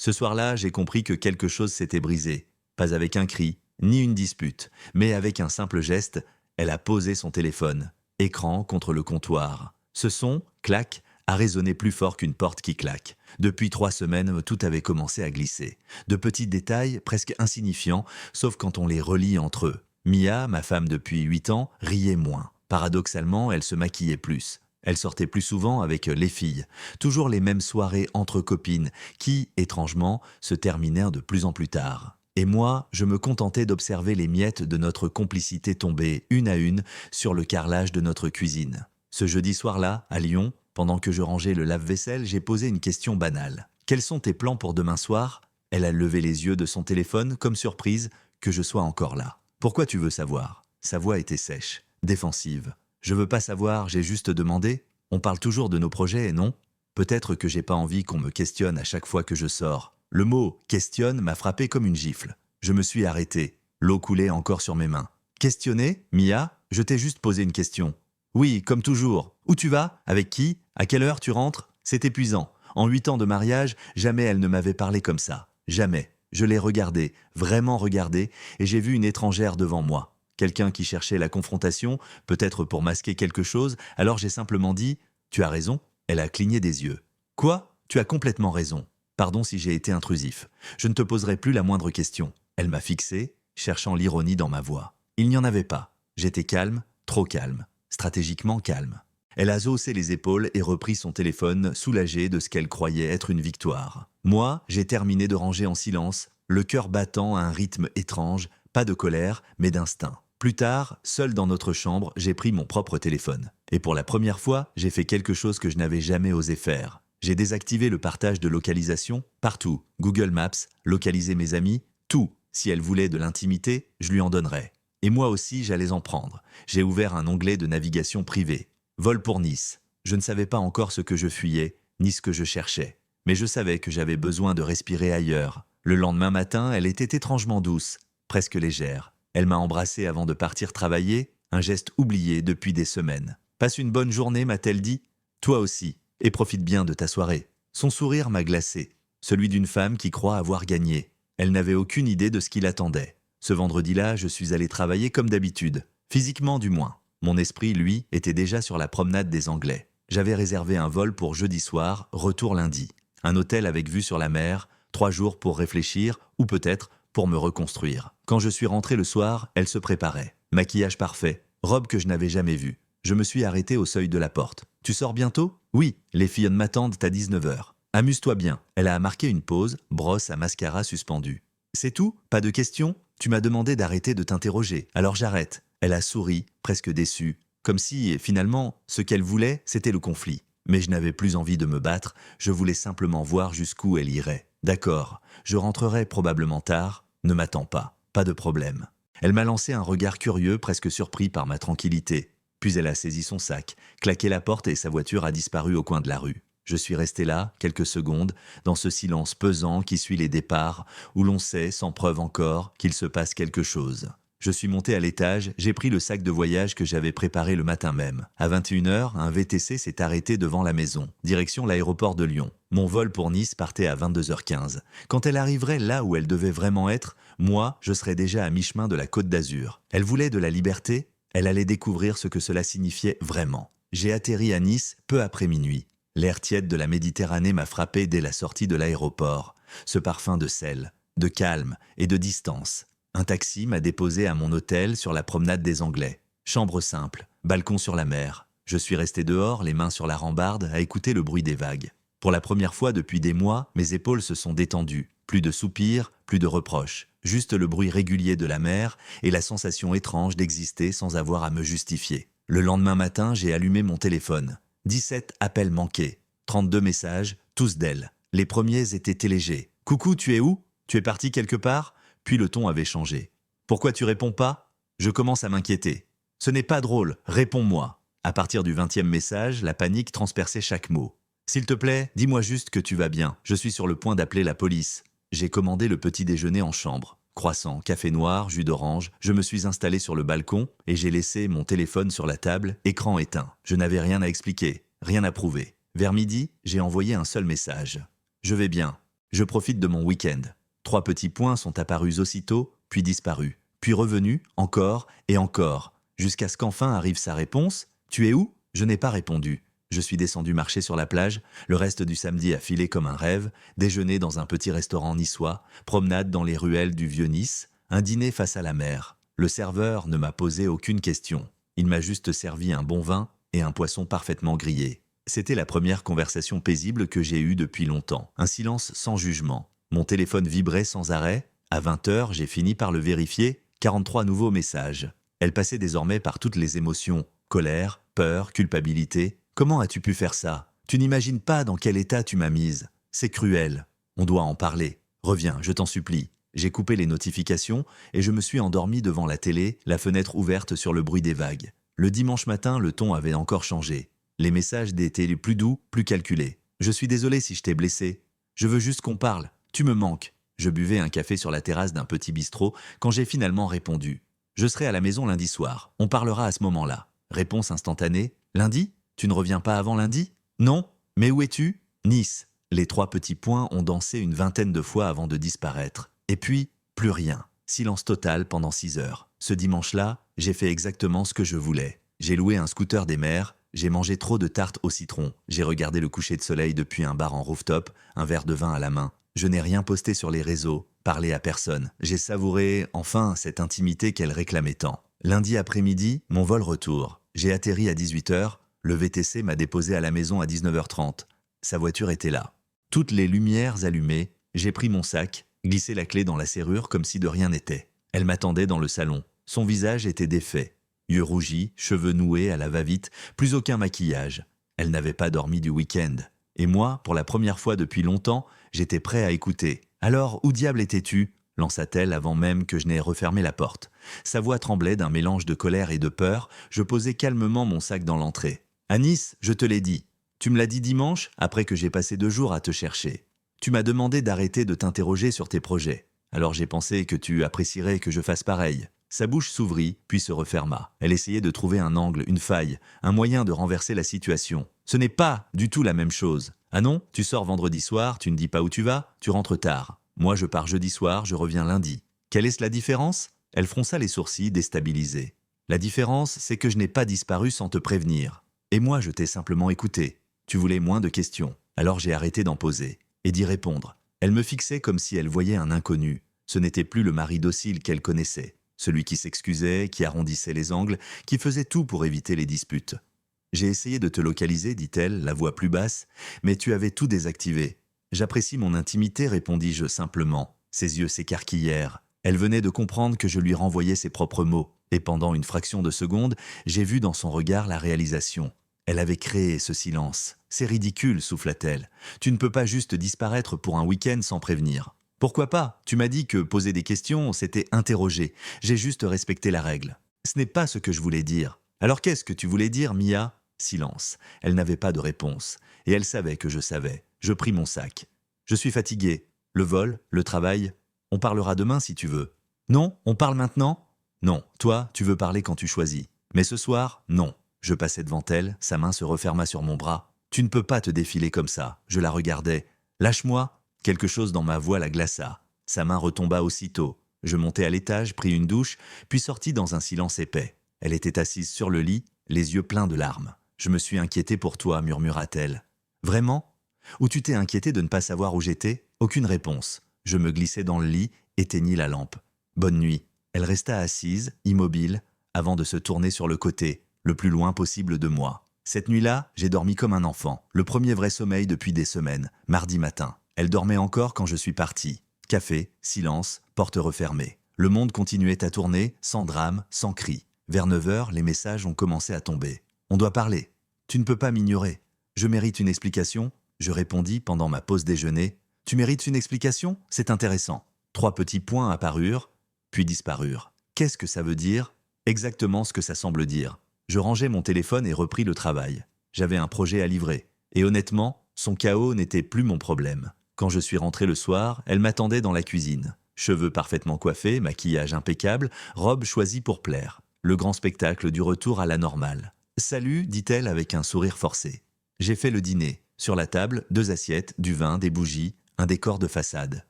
Ce soir-là, j'ai compris que quelque chose s'était brisé. Pas avec un cri, ni une dispute, mais avec un simple geste, elle a posé son téléphone, écran contre le comptoir. Ce son, clac, a résonné plus fort qu'une porte qui claque. Depuis 3 semaines, tout avait commencé à glisser. De petits détails, presque insignifiants, sauf quand on les relie entre eux. Mia, ma femme depuis 8 ans, riait moins. Paradoxalement, elle se maquillait plus. Elle sortait plus souvent avec les filles. Toujours les mêmes soirées entre copines qui, étrangement, se terminèrent de plus en plus tard. Et moi, je me contentais d'observer les miettes de notre complicité tomber une à une sur le carrelage de notre cuisine. Ce jeudi soir-là, à Lyon, pendant que je rangeais le lave-vaisselle, j'ai posé une question banale. Quels sont tes plans pour demain soir ? Elle a levé les yeux de son téléphone, comme surprise que je sois encore là. Pourquoi tu veux savoir ? Sa voix était sèche, défensive. Je veux pas savoir, j'ai juste demandé. On parle toujours de nos projets, non ? Peut-être que j'ai pas envie qu'on me questionne à chaque fois que je sors. Le mot « questionne » m'a frappé comme une gifle. Je me suis arrêté. L'eau coulait encore sur mes mains. Questionner, Mia ? Je t'ai juste posé une question. Oui, comme toujours. Où tu vas ? Avec qui ? À quelle heure tu rentres ? C'est épuisant. En 8 ans de mariage, jamais elle ne m'avait parlé comme ça. Jamais. Je l'ai regardée, vraiment regardée, et j'ai vu une étrangère devant moi. Quelqu'un qui cherchait la confrontation, peut-être pour masquer quelque chose, alors j'ai simplement dit « Tu as raison ». Elle a cligné des yeux. « Quoi ? Tu as complètement raison. Pardon si j'ai été intrusif. Je ne te poserai plus la moindre question. » Elle m'a fixé, cherchant l'ironie dans ma voix. Il n'y en avait pas. J'étais calme, trop calme, stratégiquement calme. Elle a haussé les épaules et repris son téléphone, soulagée de ce qu'elle croyait être une victoire. Moi, j'ai terminé de ranger en silence, le cœur battant à un rythme étrange, pas de colère, mais d'instinct. Plus tard, seul dans notre chambre, j'ai pris mon propre téléphone. Et pour la première fois, j'ai fait quelque chose que je n'avais jamais osé faire. J'ai désactivé le partage de localisation partout. Google Maps, localiser mes amis, tout. Si elle voulait de l'intimité, je lui en donnerais. Et moi aussi, j'allais en prendre. J'ai ouvert un onglet de navigation privée. Vol pour Nice. Je ne savais pas encore ce que je fuyais, ni ce que je cherchais. Mais je savais que j'avais besoin de respirer ailleurs. Le lendemain matin, elle était étrangement douce, presque légère. Elle m'a embrassé avant de partir travailler, un geste oublié depuis des semaines. « Passe une bonne journée », m'a-t-elle dit. « Toi aussi, et profite bien de ta soirée. » Son sourire m'a glacé, celui d'une femme qui croit avoir gagné. Elle n'avait aucune idée de ce qui l'attendait. Ce vendredi-là, je suis allé travailler comme d'habitude, physiquement du moins. Mon esprit, lui, était déjà sur la promenade des Anglais. J'avais réservé un vol pour jeudi soir, retour lundi. Un hôtel avec vue sur la mer, 3 jours pour réfléchir, ou peut-être pour me reconstruire. Quand je suis rentré le soir, elle se préparait. Maquillage parfait, robe que je n'avais jamais vue. Je me suis arrêté au seuil de la porte. « Tu sors bientôt ? » ?»« Oui, les filles m'attendent à 19h. »« Amuse-toi bien. » Elle a marqué une pause, brosse à mascara suspendue. « C'est tout ? Pas de questions ? Tu m'as demandé d'arrêter de t'interroger, alors j'arrête. » Elle a souri, presque déçue, comme si, finalement, ce qu'elle voulait, c'était le conflit. Mais je n'avais plus envie de me battre, je voulais simplement voir jusqu'où elle irait. D'accord, je rentrerai probablement tard, ne m'attends pas, pas de problème. Elle m'a lancé un regard curieux, presque surpris par ma tranquillité. Puis elle a saisi son sac, claqué la porte et sa voiture a disparu au coin de la rue. Je suis resté là, quelques secondes, dans ce silence pesant qui suit les départs, où l'on sait, sans preuve encore, qu'il se passe quelque chose. Je suis monté à l'étage, j'ai pris le sac de voyage que j'avais préparé le matin même. À 21h, un VTC s'est arrêté devant la maison, direction l'aéroport de Lyon. Mon vol pour Nice partait à 22h15. Quand elle arriverait là où elle devait vraiment être, moi, je serais déjà à mi-chemin de la Côte d'Azur. Elle voulait de la liberté, elle allait découvrir ce que cela signifiait vraiment. J'ai atterri à Nice peu après minuit. L'air tiède de la Méditerranée m'a frappé dès la sortie de l'aéroport. Ce parfum de sel, de calme et de distance. Un taxi m'a déposé à mon hôtel sur la promenade des Anglais. Chambre simple, balcon sur la mer. Je suis resté dehors, les mains sur la rambarde, à écouter le bruit des vagues. Pour la première fois depuis des mois, mes épaules se sont détendues. Plus de soupirs, plus de reproches. Juste le bruit régulier de la mer et la sensation étrange d'exister sans avoir à me justifier. Le lendemain matin, j'ai allumé mon téléphone. 17 appels manqués. 32 messages, tous d'elle. Les premiers étaient légers. « Coucou, tu es où ? Tu es parti quelque part ?» Puis le ton avait changé. « Pourquoi tu réponds pas ? Je commence à m'inquiéter. Ce n'est pas drôle, réponds-moi. » À partir du 20e message, la panique transperçait chaque mot. « S'il te plaît, dis-moi juste que tu vas bien. Je suis sur le point d'appeler la police. » J'ai commandé le petit déjeuner en chambre. Croissant, café noir, jus d'orange. Je me suis installé sur le balcon et j'ai laissé mon téléphone sur la table, écran éteint. Je n'avais rien à expliquer, rien à prouver. Vers midi, j'ai envoyé un seul message. « Je vais bien. Je profite de mon week-end. 3 petits points sont apparus aussitôt, puis disparus, puis revenus, encore et encore, jusqu'à ce qu'enfin arrive sa réponse. Tu es où? Je n'ai pas répondu. Je suis descendu marcher sur la plage, le reste du samedi a filé comme un rêve, déjeuner dans un petit restaurant niçois, promenade dans les ruelles du vieux Nice, un dîner face à la mer. Le serveur ne m'a posé aucune question. Il m'a juste servi un bon vin et un poisson parfaitement grillé. C'était la première conversation paisible que j'ai eue depuis longtemps. Un silence sans jugement. Mon téléphone vibrait sans arrêt. À 20h, j'ai fini par le vérifier. 43 nouveaux messages. Elle passait désormais par toutes les émotions. Colère, peur, culpabilité. Comment as-tu pu faire ça? Tu n'imagines pas dans quel état tu m'as mise. C'est cruel. On doit en parler. Reviens, je t'en supplie. J'ai coupé les notifications et je me suis endormi devant la télé, la fenêtre ouverte sur le bruit des vagues. Le dimanche matin, le ton avait encore changé. Les messages étaient les plus doux, plus calculés. Je suis désolé si je t'ai blessé. Je veux juste qu'on parle. Tu me manques. Je buvais un café sur la terrasse d'un petit bistrot quand j'ai finalement répondu. Je serai à la maison lundi soir. On parlera à ce moment-là. Réponse instantanée. Lundi? Tu ne reviens pas avant lundi? Non. Mais où es-tu? Nice. Les 3 petits points ont dansé une vingtaine de fois avant de disparaître. Et puis, plus rien. Silence total pendant 6 heures. Ce dimanche-là, j'ai fait exactement ce que je voulais. J'ai loué un scooter des mers, j'ai mangé trop de tartes au citron, j'ai regardé le coucher de soleil depuis un bar en rooftop, un verre de vin à la main. Je n'ai rien posté sur les réseaux, parlé à personne. J'ai savouré, enfin, cette intimité qu'elle réclamait tant. Lundi après-midi, mon vol retour. J'ai atterri à 18h, le VTC m'a déposé à la maison à 19h30. Sa voiture était là. Toutes les lumières allumées, j'ai pris mon sac, glissé la clé dans la serrure comme si de rien n'était. Elle m'attendait dans le salon. Son visage était défait. Yeux rougis, cheveux noués à la va-vite, plus aucun maquillage. Elle n'avait pas dormi du week-end. Et moi, pour la première fois depuis longtemps, j'étais prêt à écouter. « Alors, où diable étais-tu » lança-t-elle avant même que je n'aie refermé la porte. Sa voix tremblait d'un mélange de colère et de peur. Je posai calmement mon sac dans l'entrée. « À Nice, je te l'ai dit. Tu me l'as dit dimanche, après que j'ai passé 2 jours à te chercher. Tu m'as demandé d'arrêter de t'interroger sur tes projets. Alors j'ai pensé que tu apprécierais que je fasse pareil. » Sa bouche s'ouvrit, puis se referma. Elle essayait de trouver un angle, une faille, un moyen de renverser la situation. Ce n'est pas du tout la même chose. Ah non, tu sors vendredi soir, tu ne dis pas où tu vas, tu rentres tard. Moi je pars jeudi soir, je reviens lundi. Quelle est la différence? Elle fronça les sourcils, déstabilisée. La différence, c'est que je n'ai pas disparu sans te prévenir. Et moi je t'ai simplement écouté. Tu voulais moins de questions. Alors j'ai arrêté d'en poser et d'y répondre. Elle me fixait comme si elle voyait un inconnu. Ce n'était plus le mari docile qu'elle connaissait. Celui qui s'excusait, qui arrondissait les angles, qui faisait tout pour éviter les disputes. « J'ai essayé de te localiser, dit-elle, la voix plus basse, mais tu avais tout désactivé. J'apprécie mon intimité, répondis-je simplement. Ses yeux s'écarquillèrent. Elle venait de comprendre que je lui renvoyais ses propres mots, et pendant une fraction de seconde, j'ai vu dans son regard la réalisation. Elle avait créé ce silence. C'est ridicule, souffla-t-elle. Tu ne peux pas juste disparaître pour un week-end sans prévenir. Pourquoi pas? Tu m'as dit que poser des questions, c'était interroger. J'ai juste respecté la règle. Ce n'est pas ce que je voulais dire. Alors qu'est-ce que tu voulais dire, Mia? Silence. Elle n'avait pas de réponse. Et elle savait que je savais. Je pris mon sac. Je suis fatigué. Le vol, le travail. On parlera demain si tu veux. Non, on parle maintenant? Non, toi, tu veux parler quand tu choisis. Mais ce soir, non. Je passai devant elle, sa main se referma sur mon bras. Tu ne peux pas te défiler comme ça. Je la regardais. Lâche-moi. Quelque chose dans ma voix la glaça. Sa main retomba aussitôt. Je montai à l'étage, pris une douche, puis sortis dans un silence épais. Elle était assise sur le lit, les yeux pleins de larmes. « Je me suis inquiétée pour toi, murmura-t-elle. « Vraiment? Ou tu t'es inquiété de ne pas savoir où j'étais ?» Aucune réponse. Je me glissai dans le lit, éteignis la lampe. « Bonne nuit. » Elle resta assise, immobile, avant de se tourner sur le côté, le plus loin possible de moi. Cette nuit-là, j'ai dormi comme un enfant. Le premier vrai sommeil depuis des semaines, mardi matin. Elle dormait encore quand je suis parti. Café, silence, porte refermée. Le monde continuait à tourner, sans drame, sans cri. Vers 9h, les messages ont commencé à tomber. On doit parler. Tu ne peux pas m'ignorer. Je mérite une explication. Je répondis pendant ma pause déjeuner. Tu mérites une explication? C'est intéressant. 3 petits points apparurent, puis disparurent. Qu'est-ce que ça veut dire? Exactement ce que ça semble dire. Je rangeai mon téléphone et repris le travail. J'avais un projet à livrer. Et honnêtement, son chaos n'était plus mon problème. Quand je suis rentré le soir, elle m'attendait dans la cuisine. Cheveux parfaitement coiffés, maquillage impeccable, robe choisie pour plaire. Le grand spectacle du retour à la normale. « Salut », dit-elle avec un sourire forcé. J'ai fait le dîner. Sur la table, 2 assiettes, du vin, des bougies, un décor de façade.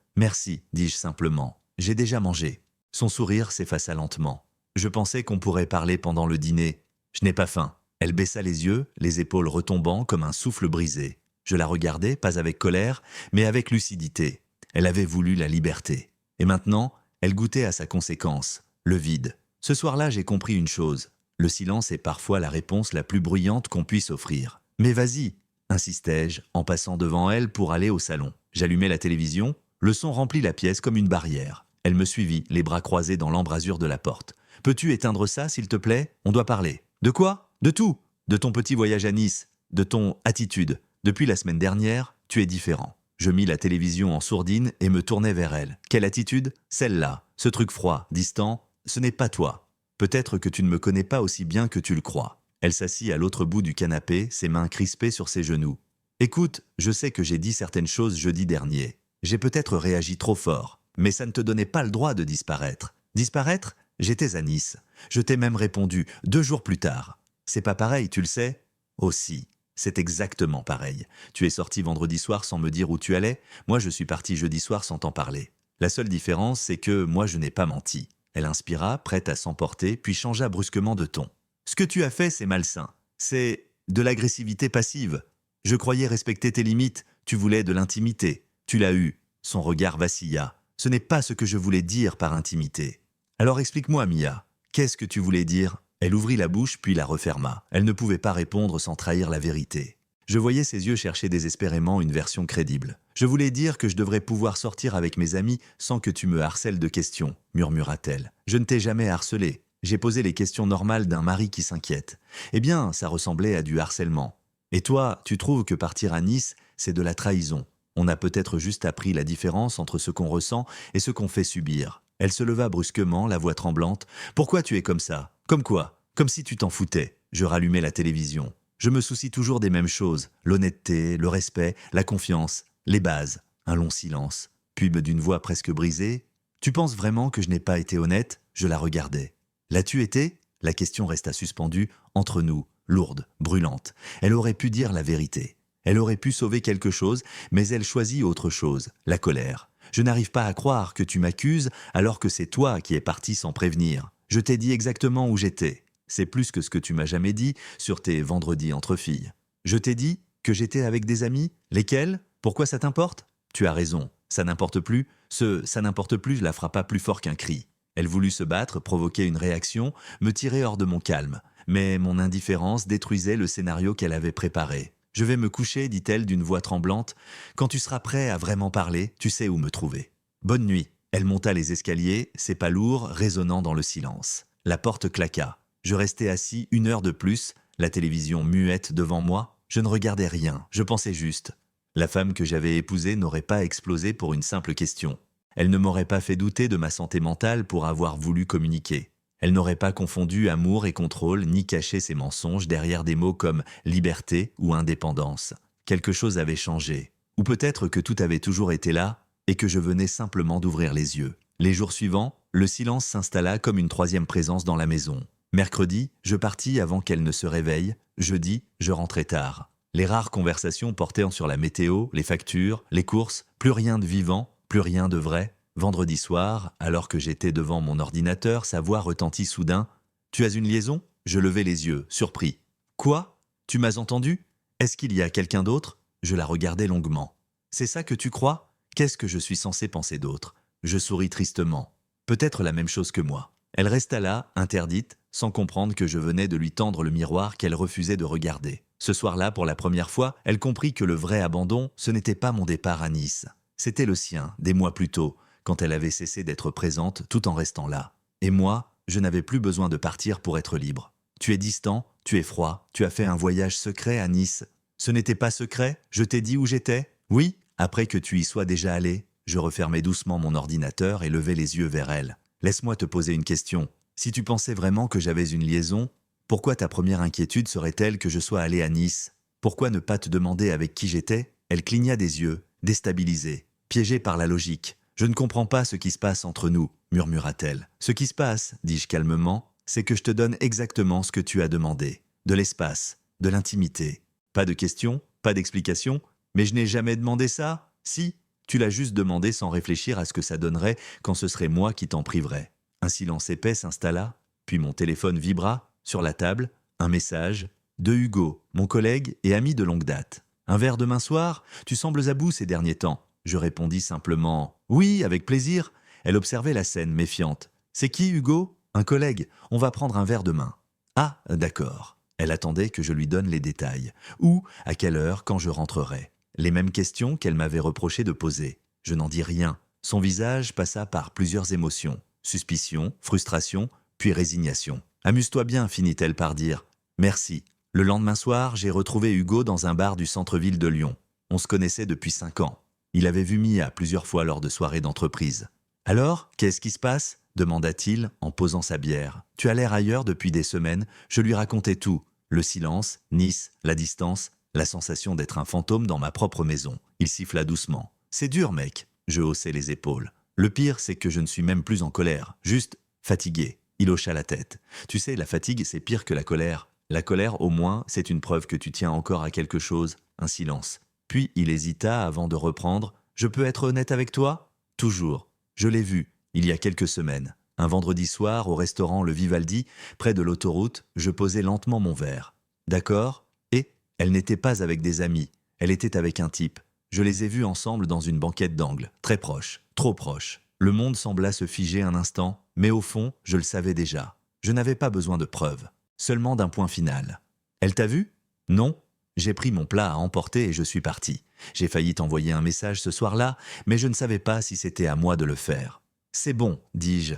Merci, dis-je simplement. J'ai déjà mangé. Son sourire s'effaça lentement. Je pensais qu'on pourrait parler pendant le dîner. Je n'ai pas faim. Elle baissa les yeux, les épaules retombant comme un souffle brisé. Je la regardais, pas avec colère, mais avec lucidité. Elle avait voulu la liberté. Et maintenant, elle goûtait à sa conséquence, le vide. Ce soir-là, j'ai compris une chose. Le silence est parfois la réponse la plus bruyante qu'on puisse offrir. Mais vas-y, insistai-je, en passant devant elle pour aller au salon. J'allumai la télévision, le son remplit la pièce comme une barrière. Elle me suivit, les bras croisés dans l'embrasure de la porte. « Peux-tu éteindre ça, s'il te plaît? On doit parler. »« De quoi? De tout. De ton petit voyage à Nice, de ton attitude. Depuis la semaine dernière, tu es différent. » Je mis la télévision en sourdine et me tournai vers elle. « Quelle attitude? Celle-là. Ce truc froid, distant. Ce n'est pas toi. Peut-être que tu ne me connais pas aussi bien que tu le crois. » Elle s'assit à l'autre bout du canapé, ses mains crispées sur ses genoux. « Écoute, je sais que j'ai dit certaines choses jeudi dernier. J'ai peut-être réagi trop fort, mais ça ne te donnait pas le droit de disparaître. Disparaître? J'étais à Nice. Je t'ai même répondu 2 jours plus tard. C'est pas pareil, tu le sais? Aussi. C'est exactement pareil. Tu es sorti vendredi soir sans me dire où tu allais. Moi, je suis parti jeudi soir sans t'en parler. La seule différence, c'est que moi, je n'ai pas menti. » Elle inspira, prête à s'emporter, puis changea brusquement de ton. « Ce que tu as fait, c'est malsain. C'est de l'agressivité passive. Je croyais respecter tes limites. Tu voulais de l'intimité. Tu l'as eu. » Son regard vacilla. « Ce n'est pas ce que je voulais dire par intimité. » « Alors explique-moi, Mia. Qu'est-ce que tu voulais dire ?» Elle ouvrit la bouche puis la referma. Elle ne pouvait pas répondre sans trahir la vérité. Je voyais ses yeux chercher désespérément une version crédible. « Je voulais dire que je devrais pouvoir sortir avec mes amis sans que tu me harcèles de questions, » murmura-t-elle. « Je ne t'ai jamais harcelé. J'ai posé les questions normales d'un mari qui s'inquiète. Eh bien, ça ressemblait à du harcèlement. Et toi, tu trouves que partir à Nice, c'est de la trahison. On a peut-être juste appris la différence entre ce qu'on ressent et ce qu'on fait subir. » Elle se leva brusquement, la voix tremblante. « Pourquoi tu es comme ça? Comme quoi? Comme si tu t'en foutais. » Je rallumai la télévision. Je me soucie toujours des mêmes choses. L'honnêteté, le respect, la confiance, les bases. Un long silence. Puis d'une voix presque brisée. « Tu penses vraiment que je n'ai pas été honnête ?» Je la regardais. « L'as-tu été ?» La question resta suspendue, entre nous, lourde, brûlante. Elle aurait pu dire la vérité. Elle aurait pu sauver quelque chose, mais elle choisit autre chose, la colère. Je n'arrive pas à croire que tu m'accuses alors que c'est toi qui es parti sans prévenir. Je t'ai dit exactement où j'étais. C'est plus que ce que tu m'as jamais dit sur tes vendredis entre filles. Je t'ai dit que j'étais avec des amis. Lesquels? Pourquoi ça t'importe? Tu as raison, ça n'importe plus. Ça n'importe plus la frappa plus fort qu'un cri. Elle voulut se battre, provoquer une réaction, me tirer hors de mon calme. Mais mon indifférence détruisait le scénario qu'elle avait préparé. « Je vais me coucher, dit-elle d'une voix tremblante. Quand tu seras prêt à vraiment parler, tu sais où me trouver. Bonne nuit. » Elle monta les escaliers, ses pas lourds résonnant dans le silence. La porte claqua. Je restai assis 1 heure de plus, la télévision muette devant moi. Je ne regardais rien, je pensais juste. La femme que j'avais épousée n'aurait pas explosé pour une simple question. Elle ne m'aurait pas fait douter de ma santé mentale pour avoir voulu communiquer. Elle n'aurait pas confondu amour et contrôle, ni caché ses mensonges derrière des mots comme liberté ou indépendance. Quelque chose avait changé. Ou peut-être que tout avait toujours été là et que je venais simplement d'ouvrir les yeux. Les jours suivants, le silence s'installa comme une 3e présence dans la maison. Mercredi, je partis avant qu'elle ne se réveille. Jeudi, je rentrais tard. Les rares conversations portaient sur la météo, les factures, les courses, plus rien de vivant, plus rien de vrai. Vendredi soir, alors que j'étais devant mon ordinateur, sa voix retentit soudain. « Tu as une liaison ?» Je levai les yeux, surpris. « Quoi? Tu m'as entendu? Est-ce qu'il y a quelqu'un d'autre ?» Je la regardai longuement. « C'est ça que tu crois? Qu'est-ce que je suis censé penser d'autre ?» Je souris tristement. Peut-être la même chose que moi. Elle resta là, interdite, sans comprendre que je venais de lui tendre le miroir qu'elle refusait de regarder. Ce soir-là, pour la première fois, elle comprit que le vrai abandon, ce n'était pas mon départ à Nice. C'était le sien, des mois plus tôt, quand elle avait cessé d'être présente tout en restant là. Et moi, je n'avais plus besoin de partir pour être libre. Tu es distant, tu es froid, tu as fait un voyage secret à Nice. Ce n'était pas secret, je t'ai dit où j'étais. Oui, après que tu y sois déjà allé. Je refermai doucement mon ordinateur et levai les yeux vers elle. Laisse-moi te poser une question. Si tu pensais vraiment que j'avais une liaison, pourquoi ta première inquiétude serait-elle que je sois allé à Nice? Pourquoi ne pas te demander avec qui j'étais? Elle cligna des yeux, déstabilisée, piégée par la logique. « Je ne comprends pas ce qui se passe entre nous, » murmura-t-elle. « Ce qui se passe, dis-je calmement, c'est que je te donne exactement ce que tu as demandé. De l'espace, de l'intimité. Pas de questions, pas d'explications. Mais je n'ai jamais demandé ça? Si, Tu l'as juste demandé sans réfléchir à ce que ça donnerait quand ce serait moi qui t'en priverais. Un silence épais s'installa, puis mon téléphone vibra, sur la table, un message de Hugo, mon collègue et ami de longue date. Un verre demain soir? Tu sembles à bout ces derniers temps. Je répondis simplement oui, avec plaisir. Elle observait la scène, méfiante. C'est qui, Hugo? Un collègue. On va prendre un verre demain. Ah, d'accord. Elle attendait que je lui donne les détails. Où, à quelle heure, quand je rentrerai. Les mêmes questions qu'elle m'avait reproché de poser. Je n'en dis rien. Son visage passa par plusieurs émotions. Suspicion, frustration, puis résignation. Amuse-toi bien, finit-elle par dire. Merci. Le lendemain soir, j'ai retrouvé Hugo dans un bar du centre-ville de Lyon. On se connaissait depuis 5 ans. Il avait vu Mia plusieurs fois lors de soirées d'entreprise. Alors, qu'est-ce qui se passe? Demanda-t-il en posant sa bière. Tu as l'air ailleurs depuis des semaines. Je lui racontais tout. Le silence, Nice, la distance, la sensation d'être un fantôme dans ma propre maison. Il siffla doucement. C'est dur, mec. Je haussai les épaules. Le pire, c'est que je ne suis même plus en colère. Juste fatigué. Il hocha la tête. Tu sais, la fatigue, c'est pire que la colère. La colère, au moins, c'est une preuve que tu tiens encore à quelque chose. Un silence. Puis il hésita avant de reprendre. Je peux être honnête avec toi? Toujours. Je l'ai vu, il y a quelques semaines. Un vendredi soir, au restaurant Le Vivaldi, près de l'autoroute, je posais lentement mon verre. D'accord? Et elle n'était pas avec des amis. Elle était avec un type. Je les ai vus ensemble dans une banquette d'angle. Très proche. Trop proche. Le monde sembla se figer un instant, mais au fond, je le savais déjà. Je n'avais pas besoin de preuves. Seulement d'un point final. Elle t'a vu? Non. J'ai pris mon plat à emporter et je suis parti. J'ai failli t'envoyer un message ce soir-là, mais je ne savais pas si c'était à moi de le faire. C'est bon, dis-je.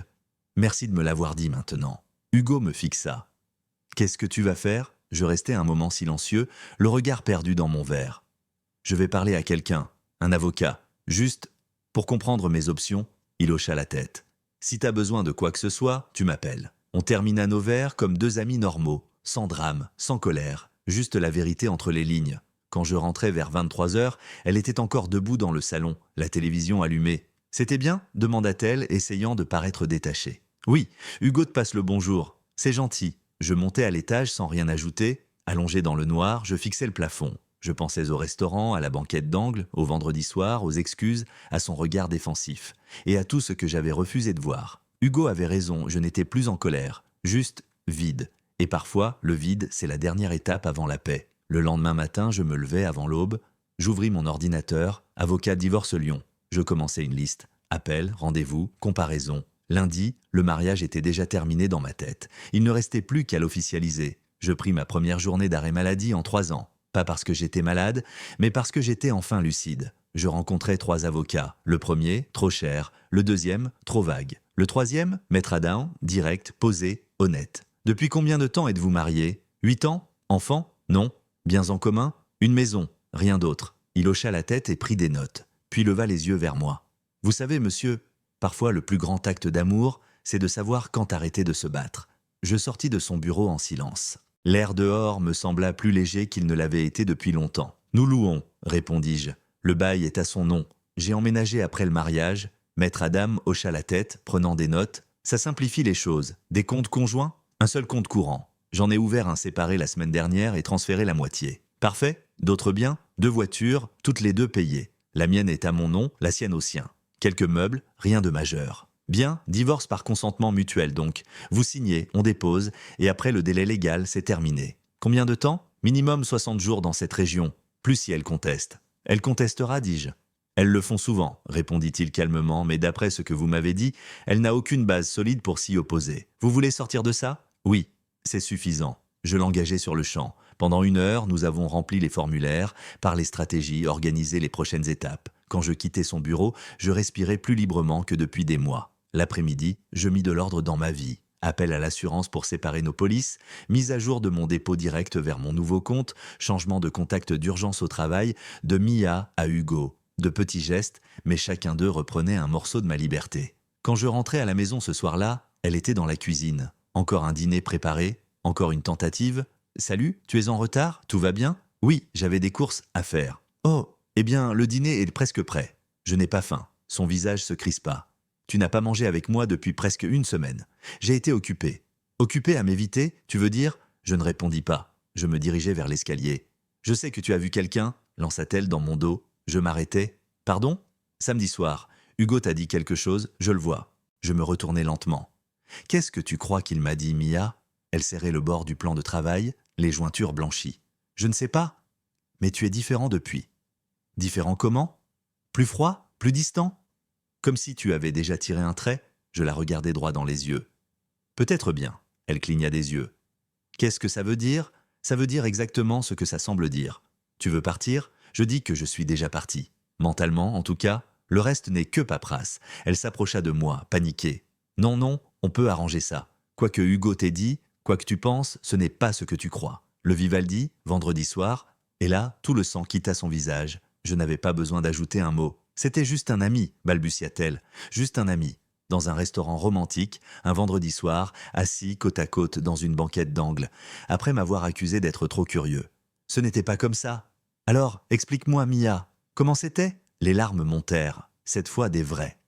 Merci de me l'avoir dit maintenant. Hugo me fixa. Qu'est-ce que tu vas faire? Je restai un moment silencieux, le regard perdu dans mon verre. Je vais parler à quelqu'un, un avocat, juste pour comprendre mes options. Il hocha la tête. Si t'as besoin de quoi que ce soit, tu m'appelles. On termina nos verres comme deux amis normaux, sans drame, sans colère, juste la vérité entre les lignes. Quand je rentrais vers 23 heures, elle était encore debout dans le salon, la télévision allumée. « C'était bien ?» demanda-t-elle, essayant de paraître détachée. « Oui, Hugo te passe le bonjour. C'est gentil. » Je montais à l'étage sans rien ajouter. Allongé dans le noir, je fixais le plafond. Je pensais au restaurant, à la banquette d'angle, au vendredi soir, aux excuses, à son regard défensif, et à tout ce que j'avais refusé de voir. Hugo avait raison, je n'étais plus en colère, juste vide. Et parfois, le vide, c'est la dernière étape avant la paix. Le lendemain matin, je me levai avant l'aube. J'ouvris mon ordinateur, avocat divorce Lyon. Je commençais une liste. Appel, rendez-vous, comparaison. Lundi, le mariage était déjà terminé dans ma tête. Il ne restait plus qu'à l'officialiser. Je pris ma première journée d'arrêt maladie en 3 ans. Pas parce que j'étais malade, mais parce que j'étais enfin lucide. Je rencontrai 3 avocats. Le premier, trop cher. Le deuxième, trop vague. Le troisième, maître Adam, direct, posé, honnête. Depuis combien de temps êtes-vous mariés? 8 ans? Enfants? Non. Biens en commun? Une maison. Rien d'autre. Il hocha la tête et prit des notes. Puis leva les yeux vers moi. Vous savez, monsieur, parfois le plus grand acte d'amour, c'est de savoir quand arrêter de se battre. Je sortis de son bureau en silence. L'air dehors me sembla plus léger qu'il ne l'avait été depuis longtemps. Nous louons, répondis-je. Le bail est à son nom. J'ai emménagé après le mariage. Maître Adam hocha la tête, prenant des notes. Ça simplifie les choses. Des comptes conjoints? Un seul compte courant. J'en ai ouvert un séparé la semaine dernière et transféré la moitié. Parfait? D'autres biens? 2 voitures, toutes les 2 payées. La mienne est à mon nom, la sienne au sien. Quelques meubles, rien de majeur. Bien, divorce par consentement mutuel donc. Vous signez, on dépose, et après le délai légal, c'est terminé. Combien de temps? Minimum 60 jours dans cette région, plus si elle conteste. Elle contestera, dis-je. Elles le font souvent, répondit-il calmement, mais d'après ce que vous m'avez dit, elle n'a aucune base solide pour s'y opposer. Vous voulez sortir de ça? Oui, c'est suffisant. Je l'engageai sur le champ. Pendant 1 heure, nous avons rempli les formulaires, parlé stratégie, organisé les prochaines étapes. Quand je quittais son bureau, je respirais plus librement que depuis des mois. L'après-midi, je mis de l'ordre dans ma vie. Appel à l'assurance pour séparer nos polices, mise à jour de mon dépôt direct vers mon nouveau compte, changement de contact d'urgence au travail, de Mia à Hugo. De petits gestes, mais chacun d'eux reprenait un morceau de ma liberté. Quand je rentrais à la maison ce soir-là, elle était dans la cuisine. Encore un dîner préparé, encore une tentative. « Salut, tu es en retard? Tout va bien? » « Oui, j'avais des courses à faire. »« Oh, eh bien, le dîner est presque prêt. Je n'ai pas faim. » Son visage se crispa. « Tu n'as pas mangé avec moi depuis presque 1 semaine. J'ai été occupé. »« Occupé à m'éviter, tu veux dire ?» Je ne répondis pas. Je me dirigeai vers l'escalier. « Je sais que tu as vu quelqu'un, lança-t-elle dans mon dos. Je m'arrêtai. « Pardon ?» Samedi soir, Hugo t'a dit quelque chose, je le vois. Je me retournai lentement. Qu'est-ce que tu crois qu'il m'a dit, Mia? Elle serrait le bord du plan de travail, les jointures blanchies. Je ne sais pas. Mais tu es différent depuis. Différent comment? Plus froid? Plus distant? Comme si tu avais déjà tiré un trait, je la regardai droit dans les yeux. Peut-être bien. Elle cligna des yeux. Qu'est-ce que ça veut dire? Ça veut dire exactement ce que ça semble dire. Tu veux partir? Je dis que je suis déjà parti. Mentalement, en tout cas, le reste n'est que paperasse. Elle s'approcha de moi, paniquée. Non, non, on peut arranger ça. Quoi que Hugo t'ait dit, quoi que tu penses, ce n'est pas ce que tu crois. Le Vivaldi, vendredi soir, et là, tout le sang quitta son visage. Je n'avais pas besoin d'ajouter un mot. C'était juste un ami, balbutia-t-elle. Juste un ami. Dans un restaurant romantique, un vendredi soir, assis côte à côte dans une banquette d'angle, après m'avoir accusé d'être trop curieux. Ce n'était pas comme ça. Alors, explique-moi, Mia, comment c'était? Les larmes montèrent, cette fois des vraies.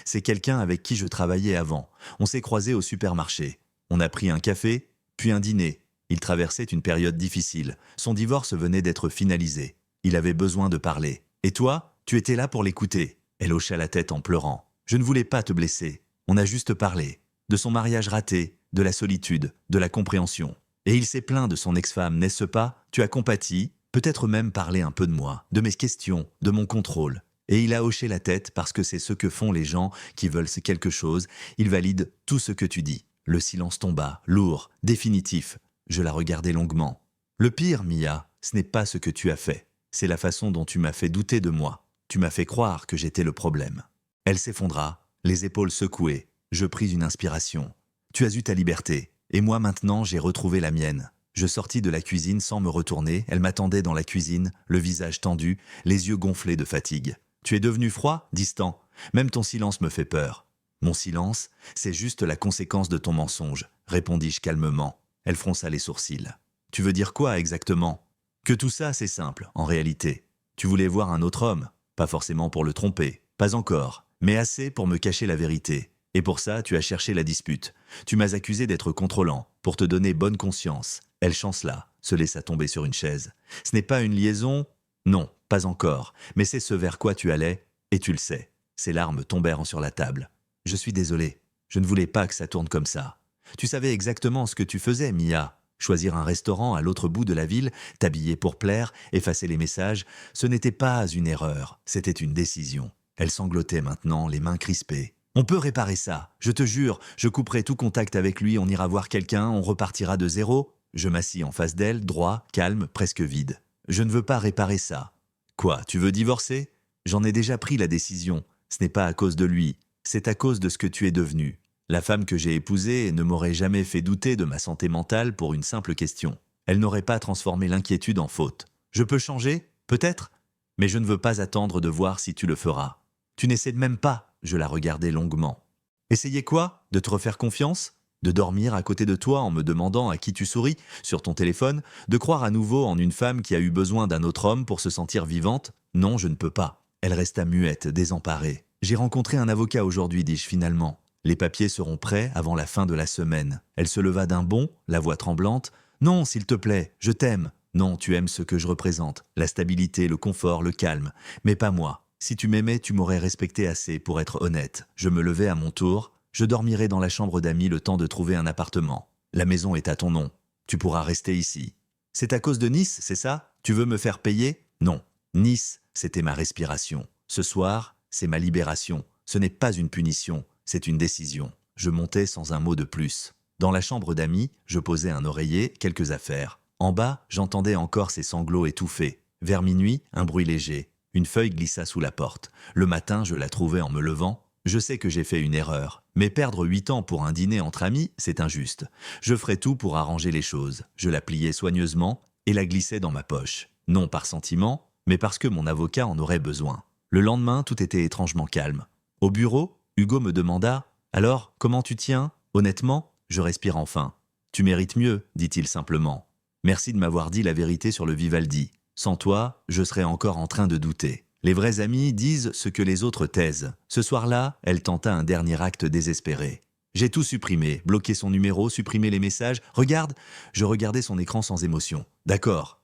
C'est quelqu'un avec qui je travaillais avant. On s'est croisés au supermarché. On a pris un café, puis un dîner. Il traversait une période difficile. Son divorce venait d'être finalisé. Il avait besoin de parler. Et toi, tu étais là pour l'écouter. Elle hocha la tête en pleurant. Je ne voulais pas te blesser. On a juste parlé. De son mariage raté, de la solitude, de la compréhension. Et il s'est plaint de son ex-femme, n'est-ce pas? Tu as compati, peut-être même parlé un peu de moi, de mes questions, de mon contrôle. Et il a hoché la tête parce que c'est ce que font les gens qui veulent quelque chose. Ils valident tout ce que tu dis. Le silence tomba, lourd, définitif. Je la regardai longuement. Le pire, Mia, ce n'est pas ce que tu as fait. C'est la façon dont tu m'as fait douter de moi. Tu m'as fait croire que j'étais le problème. Elle s'effondra, les épaules secouées. Je pris une inspiration. Tu as eu ta liberté, et moi maintenant j'ai retrouvé la mienne. Je sortis de la cuisine sans me retourner, elle m'attendait dans la cuisine, le visage tendu, les yeux gonflés de fatigue. Tu es devenu froid, distant. Même ton silence me fait peur. Mon silence, c'est juste la conséquence de ton mensonge, répondis-je calmement. Elle fronça les sourcils. Tu veux dire quoi exactement? Que tout ça, c'est simple, en réalité. Tu voulais voir un autre homme, pas forcément pour le tromper, pas encore, mais assez pour me cacher la vérité. Et pour ça, tu as cherché la dispute. Tu m'as accusé d'être contrôlant, pour te donner bonne conscience. Elle chancela, se laissa tomber sur une chaise. Ce n'est pas une liaison? Non, pas encore, mais c'est ce vers quoi tu allais, et tu le sais. Ses larmes tombèrent sur la table. Je suis désolé, je ne voulais pas que ça tourne comme ça. Tu savais exactement ce que tu faisais, Mia. Choisir un restaurant à l'autre bout de la ville, t'habiller pour plaire, effacer les messages, ce n'était pas une erreur, c'était une décision. Elle sanglotait maintenant, les mains crispées. On peut réparer ça, je te jure, je couperai tout contact avec lui, on ira voir quelqu'un, on repartira de zéro. Je m'assis en face d'elle, droit, calme, presque vide. Je ne veux pas réparer ça. Quoi, tu veux divorcer? J'en ai déjà pris la décision. Ce n'est pas à cause de lui, c'est à cause de ce que tu es devenu. La femme que j'ai épousée ne m'aurait jamais fait douter de ma santé mentale pour une simple question. Elle n'aurait pas transformé l'inquiétude en faute. Je peux changer? Peut-être? Mais je ne veux pas attendre de voir si tu le feras. Tu n'essaies même pas, je la regardais longuement. Essayer quoi? De te refaire confiance? De dormir à côté de toi en me demandant à qui tu souris sur ton téléphone? De croire à nouveau en une femme qui a eu besoin d'un autre homme pour se sentir vivante? Non, je ne peux pas. Elle resta muette, désemparée. J'ai rencontré un avocat aujourd'hui, dis-je finalement. Les papiers seront prêts avant la fin de la semaine. Elle se leva d'un bond, la voix tremblante. Non, s'il te plaît, je t'aime. Non, tu aimes ce que je représente. La stabilité, le confort, le calme. Mais pas moi. Si tu m'aimais, tu m'aurais respecté assez pour être honnête. Je me levai à mon tour. Je dormirai dans la chambre d'amis le temps de trouver un appartement. La maison est à ton nom. Tu pourras rester ici. C'est à cause de Nice, c'est ça? Tu veux me faire payer? Non. Nice, c'était ma respiration. Ce soir, c'est ma libération. Ce n'est pas une punition, c'est une décision. Je montais sans un mot de plus. Dans la chambre d'amis, je posais un oreiller, quelques affaires. En bas, j'entendais encore ses sanglots étouffés. Vers minuit, un bruit léger. Une feuille glissa sous la porte. Le matin, je la trouvai en me levant. Je sais que j'ai fait une erreur, mais perdre 8 ans pour un dîner entre amis, c'est injuste. Je ferai tout pour arranger les choses. Je la pliai soigneusement et la glissai dans ma poche. Non par sentiment, mais parce que mon avocat en aurait besoin. Le lendemain, tout était étrangement calme. Au bureau, Hugo me demanda « Alors, comment tu tiens ?» Honnêtement, je respire enfin. « Tu mérites mieux, dit-il simplement. Merci de m'avoir dit la vérité sur le Vivaldi. Sans toi, je serais encore en train de douter. » Les vrais amis disent ce que les autres taisent. Ce soir-là, elle tenta un dernier acte désespéré. J'ai tout supprimé, bloqué son numéro, supprimé les messages. Regarde, je regardais son écran sans émotion. D'accord,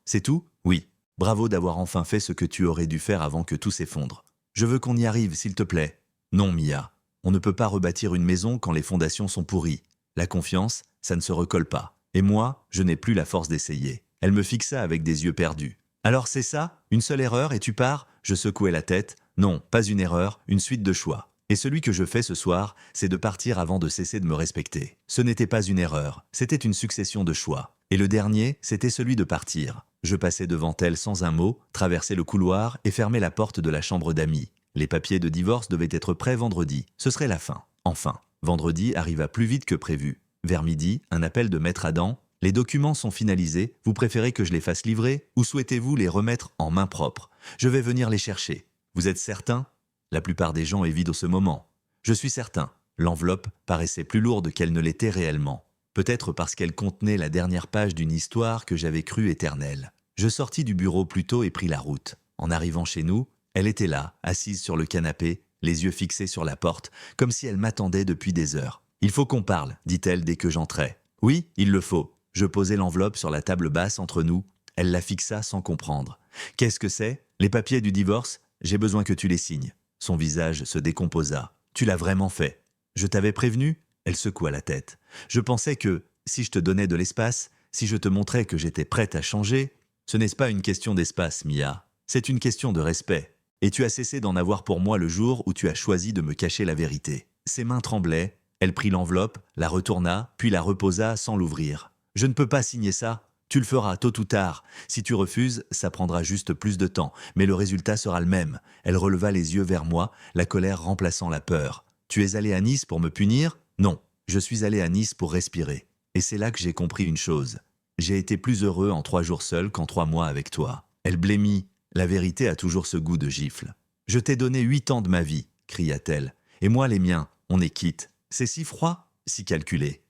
c'est tout? Oui. Bravo d'avoir enfin fait ce que tu aurais dû faire avant que tout s'effondre. Je veux qu'on y arrive, s'il te plaît. Non, Mia. On ne peut pas rebâtir une maison quand les fondations sont pourries. La confiance, ça ne se recolle pas. Et moi, je n'ai plus la force d'essayer. Elle me fixa avec des yeux perdus. Alors c'est ça? Une seule erreur et tu pars? Je secouai la tête. Non, pas une erreur, une suite de choix. Et celui que je fais ce soir, c'est de partir avant de cesser de me respecter. Ce n'était pas une erreur, c'était une succession de choix. Et le dernier, c'était celui de partir. Je passai devant elle sans un mot, traversai le couloir et fermai la porte de la chambre d'amis. Les papiers de divorce devaient être prêts vendredi. Ce serait la fin. Enfin, vendredi arriva plus vite que prévu. Vers midi, un appel de Maître Adam. Les documents sont finalisés, vous préférez que je les fasse livrer ou souhaitez-vous les remettre en main propre? Je vais venir les chercher. Vous êtes certain? La plupart des gens évident ce moment. Je suis certain. L'enveloppe paraissait plus lourde qu'elle ne l'était réellement. Peut-être parce qu'elle contenait la dernière page d'une histoire que j'avais crue éternelle. Je sortis du bureau plus tôt et pris la route. En arrivant chez nous, elle était là, assise sur le canapé, les yeux fixés sur la porte, comme si elle m'attendait depuis des heures. « Il faut qu'on parle », dit-elle dès que j'entrai. « Oui, il le faut. » Je posai l'enveloppe sur la table basse entre nous. Elle la fixa sans comprendre. « Qu'est-ce que c'est? Les papiers du divorce? J'ai besoin que tu les signes. » Son visage se décomposa. « Tu l'as vraiment fait. Je t'avais prévenu ?» Elle secoua la tête. « Je pensais que, si je te donnais de l'espace, si je te montrais que j'étais prête à changer, ce n'est pas une question d'espace, Mia. C'est une question de respect. Et tu as cessé d'en avoir pour moi le jour où tu as choisi de me cacher la vérité. » Ses mains tremblaient. Elle prit l'enveloppe, la retourna, puis la reposa sans l'ouvrir. « Je ne peux pas signer ça. Tu le feras tôt ou tard. Si tu refuses, ça prendra juste plus de temps, mais le résultat sera le même. » Elle releva les yeux vers moi, la colère remplaçant la peur. « Tu es allé à Nice pour me punir? Non, je suis allé à Nice pour respirer. Et c'est là que j'ai compris une chose. J'ai été plus heureux en 3 jours seul qu'en 3 mois avec toi. » Elle blêmit. La vérité a toujours ce goût de gifle. « Je t'ai donné 8 ans de ma vie, » cria-t-elle. « Et moi les miens, on est quitte. C'est si froid, si calculé.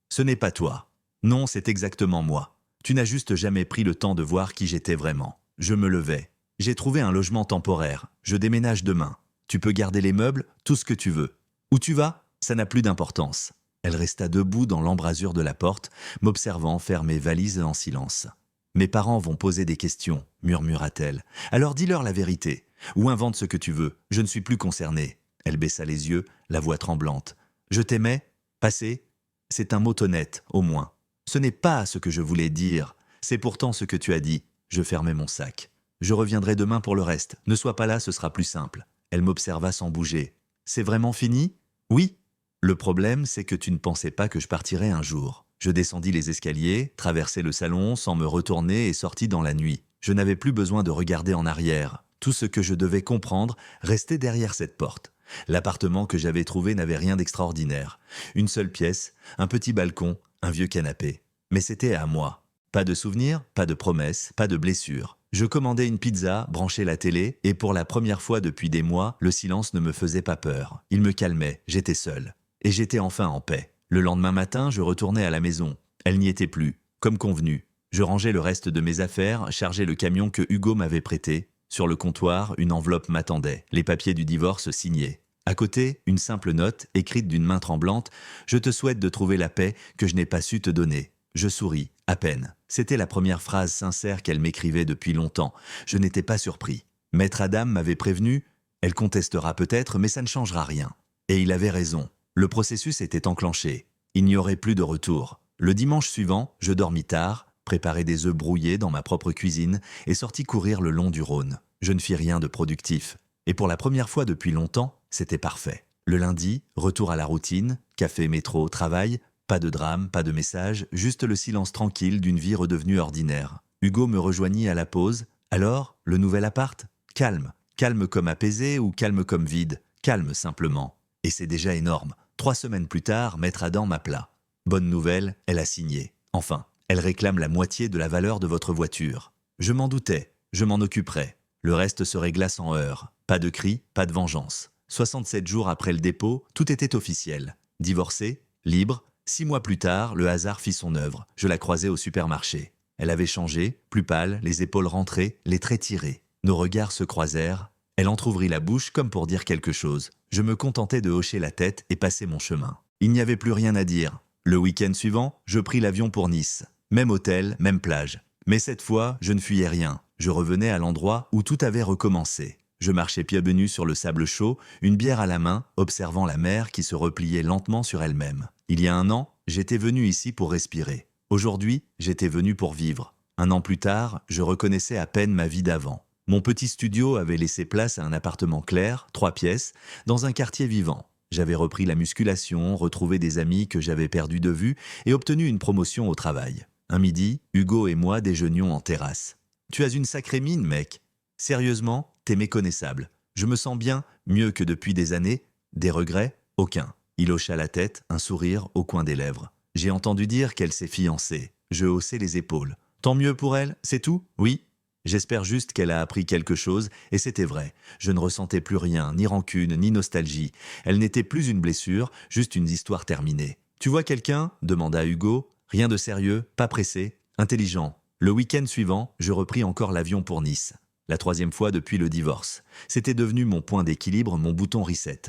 Ce n'est pas toi. Non, c'est exactement moi. Tu n'as juste jamais pris le temps de voir qui j'étais vraiment. » Je me levai. « J'ai trouvé un logement temporaire. Je déménage demain. Tu peux garder les meubles, tout ce que tu veux. Où tu vas? Ça n'a plus d'importance. » Elle resta debout dans l'embrasure de la porte, m'observant faire mes valises en silence. « Mes parents vont poser des questions, » murmura-t-elle. « Alors dis-leur la vérité. Ou invente ce que tu veux. Je ne suis plus concernée. » Elle baissa les yeux, la voix tremblante. « Je t'aimais? Passé? C'est un mot honnête, au moins. Ce n'est pas ce que je voulais dire. C'est pourtant ce que tu as dit. » Je fermai mon sac. « Je reviendrai demain pour le reste. Ne sois pas là, ce sera plus simple. » Elle m'observa sans bouger. « C'est vraiment fini? » « Oui. Le problème, c'est que tu ne pensais pas que je partirais un jour. » Je descendis les escaliers, traversai le salon sans me retourner et sortis dans la nuit. Je n'avais plus besoin de regarder en arrière. Tout ce que je devais comprendre restait derrière cette porte. L'appartement que j'avais trouvé n'avait rien d'extraordinaire. Une seule pièce, un petit balcon, un vieux canapé. Mais c'était à moi. Pas de souvenirs, pas de promesses, pas de blessures. Je commandai une pizza, branchai la télé, et pour la première fois depuis des mois, le silence ne me faisait pas peur. Il me calmait, j'étais seul. Et j'étais enfin en paix. Le lendemain matin, je retournai à la maison. Elle n'y était plus, comme convenu. Je rangeai le reste de mes affaires, chargeai le camion que Hugo m'avait prêté. Sur le comptoir, une enveloppe m'attendait, les papiers du divorce signés. À côté, une simple note, écrite d'une main tremblante. « Je te souhaite de trouver la paix que je n'ai pas su te donner. » Je souris, à peine. C'était la première phrase sincère qu'elle m'écrivait depuis longtemps. Je n'étais pas surpris. Maître Adam m'avait prévenu. Elle contestera peut-être, mais ça ne changera rien. Et il avait raison. Le processus était enclenché. Il n'y aurait plus de retour. Le dimanche suivant, je dormis tard, préparai des œufs brouillés dans ma propre cuisine et sortis courir le long du Rhône. Je ne fis rien de productif. Et pour la première fois depuis longtemps, c'était parfait. Le lundi, retour à la routine, café, métro, travail. Pas de drame, pas de message, juste le silence tranquille d'une vie redevenue ordinaire. Hugo me rejoignit à la pause. Alors, le nouvel appart? Calme. Calme comme apaisé ou calme comme vide? Calme simplement. Et c'est déjà énorme. 3 semaines plus tard, Maître Adam m'appela. Bonne nouvelle, elle a signé. Enfin, elle réclame la moitié de la valeur de votre voiture. Je m'en doutais, je m'en occuperai. Le reste se régla sans heurts. Pas de cris, pas de vengeance. 67 jours après le dépôt, tout était officiel. Divorcé, libre. 6 mois plus tard, le hasard fit son œuvre. Je la croisai au supermarché. Elle avait changé, plus pâle, les épaules rentrées, les traits tirés. Nos regards se croisèrent. Elle entr'ouvrit la bouche comme pour dire quelque chose. Je me contentais de hocher la tête et passer mon chemin. Il n'y avait plus rien à dire. Le week-end suivant, je pris l'avion pour Nice. Même hôtel, même plage. Mais cette fois, je ne fuyais rien. Je revenais à l'endroit où tout avait recommencé. Je marchais pieds nus sur le sable chaud, une bière à la main, observant la mer qui se repliait lentement sur elle-même. Il y a un an, j'étais venu ici pour respirer. Aujourd'hui, j'étais venu pour vivre. Un an plus tard, je reconnaissais à peine ma vie d'avant. Mon petit studio avait laissé place à un appartement clair, 3 pièces, dans un quartier vivant. J'avais repris la musculation, retrouvé des amis que j'avais perdus de vue et obtenu une promotion au travail. Un midi, Hugo et moi déjeunions en terrasse. « Tu as une sacrée mine, mec. Sérieusement, t'es méconnaissable. Je me sens bien, mieux que depuis des années. Des regrets? Aucun. » Il hocha la tête, un sourire au coin des lèvres. J'ai entendu dire qu'elle s'est fiancée. Je haussai les épaules. Tant mieux pour elle, c'est tout? Oui. J'espère juste qu'elle a appris quelque chose, et c'était vrai. Je ne ressentais plus rien, ni rancune, ni nostalgie. Elle n'était plus une blessure, juste une histoire terminée. Tu vois quelqu'un? Demanda Hugo. Rien de sérieux, pas pressé, intelligent. Le week-end suivant, je repris encore l'avion pour Nice. La 3e fois depuis le divorce. C'était devenu mon point d'équilibre, mon bouton reset.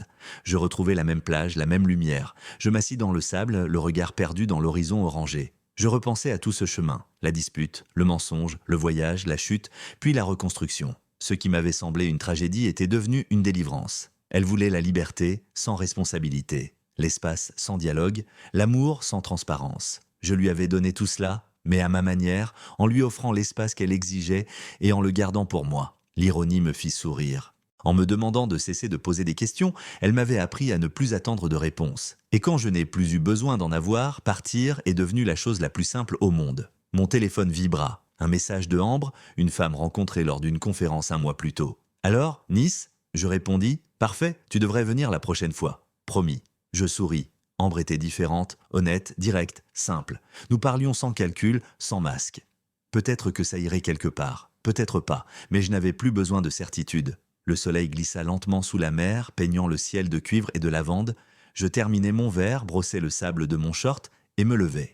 Je retrouvais la même plage, la même lumière. Je m'assis dans le sable, le regard perdu dans l'horizon orangé. Je repensais à tout ce chemin, la dispute, le mensonge, le voyage, la chute, puis la reconstruction. Ce qui m'avait semblé une tragédie était devenu une délivrance. Elle voulait la liberté sans responsabilité, l'espace sans dialogue, l'amour sans transparence. Je lui avais donné tout cela, mais à ma manière, en lui offrant l'espace qu'elle exigeait et en le gardant pour moi. L'ironie me fit sourire. En me demandant de cesser de poser des questions, elle m'avait appris à ne plus attendre de réponse. Et quand je n'ai plus eu besoin d'en avoir, partir est devenu la chose la plus simple au monde. Mon téléphone vibra. Un message de Ambre, une femme rencontrée lors d'une conférence un mois plus tôt. « Alors, Nice ?» Je répondis. « Parfait, tu devrais venir la prochaine fois. » Promis. Je souris. Ambre était différente, honnête, directe, simple. Nous parlions sans calcul, sans masque. Peut-être que ça irait quelque part, peut-être pas, mais je n'avais plus besoin de certitude. Le soleil glissa lentement sous la mer, peignant le ciel de cuivre et de lavande. Je terminai mon verre, brossai le sable de mon short et me levai.